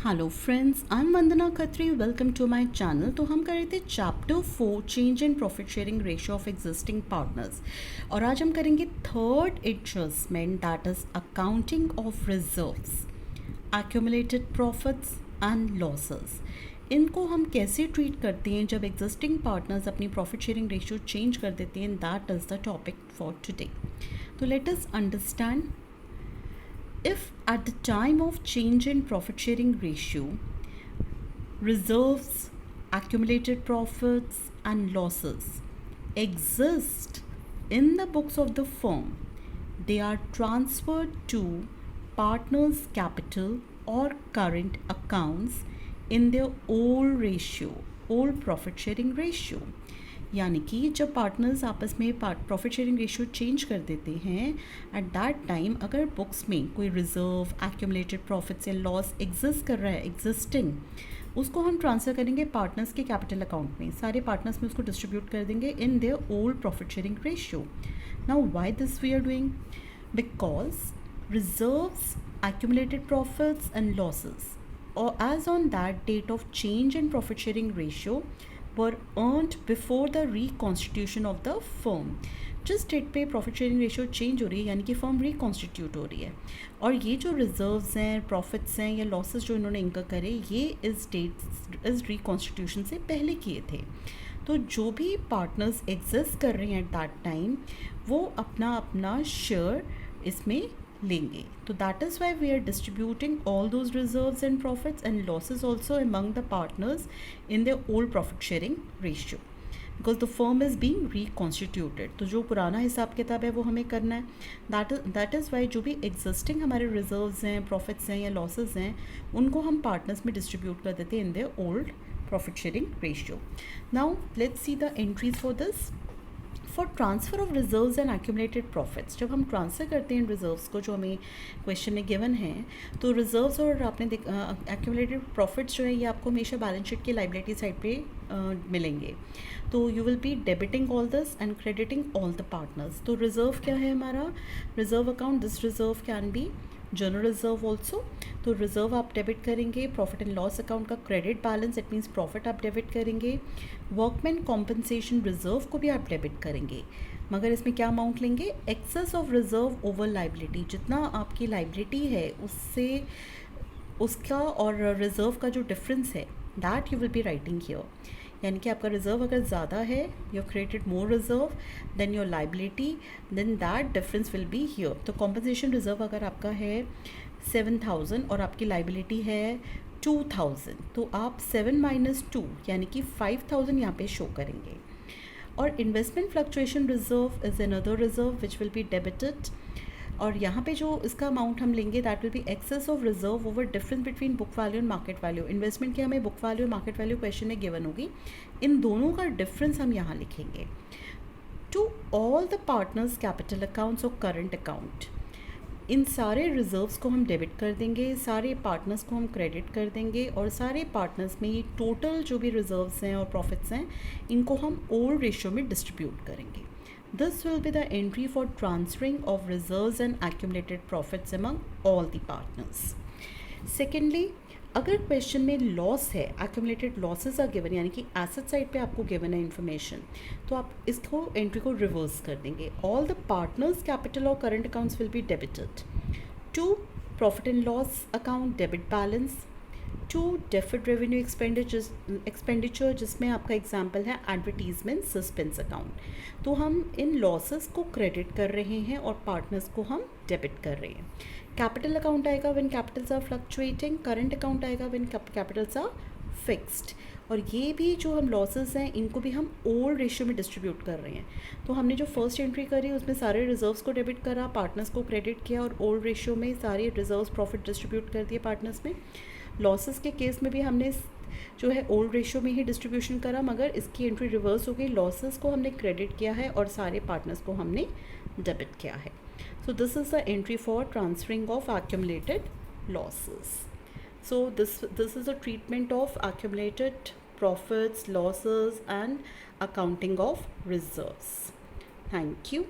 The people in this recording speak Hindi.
Hello friends, I am Vandana Khatri. Welcome to my channel. तो हम कर रहे थे chapter 4 change in profit sharing ratio of existing partners, और आज हम करेंगे third adjustment, that is accounting of reserves, accumulated profits and losses. इनको हम कैसे ट्रीट करते हैं जब एग्जिस्टिंग पार्टनर्स अपनी प्रॉफिट शेयरिंग रेशियो चेंज कर देते हैं, that is the topic for today. तो let us understand, if at the time of change in profit sharing ratio, reserves, accumulated profits and losses exist in the books of the firm, they are transferred to partners capital or current accounts in their old ratio, old profit sharing ratio। यानी कि जब पार्टनर्स आपस में प्रॉफिट शेयरिंग रेशियो चेंज कर देते हैं, एट दैट टाइम अगर बुक्स में कोई रिजर्व, एक्यूमुलेटेड प्रॉफिट्स या लॉस एग्जिस्ट कर रहा है एग्जिस्टिंग, उसको हम ट्रांसफ़र करेंगे पार्टनर्स के कैपिटल अकाउंट में। सारे पार्टनर्स में उसको डिस्ट्रीब्यूट कर देंगे in their old profit sharing ratio. Now why this we are doing? Because reserves, accumulated profits and losses, or as on that date of change in profit sharing ratio, were earned before the reconstitution of the firm। जिस डेट पे प्रॉफिट शेयरिंग रेशियो चेंज हो रही है, यानी कि फर्म रिकॉन्स्टिट्यूट हो रही है, और ये जो रिजर्व्स हैं, प्रॉफिट्स हैं या लॉसेस जो इन्होंने इनका करे, ये इस रिकॉन्स्टिट्यूशन से पहले किए थे। तो जो भी पार्टनर्स एग्जिस्ट कर रहे हैं एट दैट टाइम, वो अपना अपना शेयर इसमें लेंगे। तो that is why we are distributing all those reserves and profits and losses also among the partners in the old profit sharing ratio, because the firm is being reconstituted. तो जो पुराना हिसाब किताब है वो हमें करना है। दैट इज़ वाई जो भी एग्जिस्टिंग हमारे रिजर्व्स हैं, प्रॉफिट्स हैं या लॉसेज हैं, उनको हम पार्टनर्स में डिस्ट्रीब्यूट कर देते हैं इन the old profit sharing ratio. Now let's see the entries for this. For transfer of reserves and accumulated profits, जब हम ट्रांसफ़र करते हैं रिजर्व्स को, जो हमें क्वेश्चन में गिवन है, तो रिजर्व्स और आपने एक्यूमुलेटेड प्रॉफिट्स जो है ये आपको हमेशा बैलेंस शीट की लाइबिलिटी साइड पे मिलेंगे। तो you will B debiting all this and crediting all the partners. तो रिजर्व क्या है हमारा? Reserve account, this reserve can be general reserve also. तो रिजर्व आप डेबिट करेंगे, प्रॉफिट एंड लॉस अकाउंट का credit balance, it means profit आप डेबिट करेंगे। वर्कमैन कॉम्पनसेशन रिजर्व को भी आप डेबिट करेंगे, मगर इसमें क्या अमाउंट लेंगे? Excess of reserve over liability, जितना आपकी लाइबिलिटी है उससे उसका और रिजर्व का जो डिफरेंस है, that you will be writing here. यानी कि आपका रिजर्व अगर ज़्यादा है, you created more reserve than your liability, then that difference will be here. तो कॉम्पनसेशन रिजर्व अगर आपका है 7,000 और आपकी लाइबिलिटी है 2,000, तो आप 7 माइनस 2 यानी कि 5,000 यहाँ पे शो करेंगे। और investment fluctuation reserve is another reserve which will be debited, और यहाँ पे जो इसका अमाउंट हम लेंगे, that will be excess of reserve over difference between book value and market value. Investment की हमें बुक वैल्यू और मार्केट वैल्यू क्वेश्चन में गिवन होगी, इन दोनों का डिफरेंस हम यहाँ लिखेंगे। To all the partners capital accounts और करंट अकाउंट, इन सारे रिजर्व्स को हम डेबिट कर देंगे, सारे पार्टनर्स को हम क्रेडिट कर देंगे, और सारे पार्टनर्स में ये टोटल जो भी रिजर्व्स हैं और प्रॉफिट्स हैं, इनको हम ओल्ड रेशियो में डिस्ट्रीब्यूट करेंगे। This will be the entry for transferring of reserves and accumulated profits among all the partners. Secondly, अगर क्वेश्चन में लॉस है, accumulated losses are given, यानी कि एसेट साइड पे आपको गिवन है इन्फॉर्मेशन, तो आप इसको एंट्री को रिवर्स कर देंगे। ऑल द पार्टनर्स कैपिटल और current accounts will be debited to profit and loss account debit balance, to deferred revenue expenditure जिसमें आपका एग्जाम्पल है एडवर्टीजमेंट सस्पेंस अकाउंट। तो हम इन लॉसेस को क्रेडिट कर रहे हैं और पार्टनर्स को हम डेबिट कर रहे हैं। कैपिटल अकाउंट आएगा when capitals are fluctuating, current account आएगा व्हेन कैपिटल्स आर फिक्स्ड, और ये भी जो हम लॉसेस हैं इनको भी हम ओल्ड रेशियो में डिस्ट्रीब्यूट कर रहे हैं। तो हमने जो फर्स्ट एंट्री करी उसमें सारे रिजर्व्स को डेबिट करा, पार्टनर्स को क्रेडिट किया, और ओल्ड रेशियो में सारे रिजर्व्स प्रॉफिट डिस्ट्रीब्यूट कर दिए पार्टनर्स में। लॉसेस के केस में भी हमने जो है ओल्ड रेशियो में ही डिस्ट्रीब्यूशन करा, मगर इसकी एंट्री रिवर्स हो गई, लॉसेस को हमने क्रेडिट किया है और सारे पार्टनर्स को हमने डेबिट किया है। So this is the entry for transferring of accumulated losses. So this is a treatment of accumulated profits, losses and accounting of reserves. Thank you.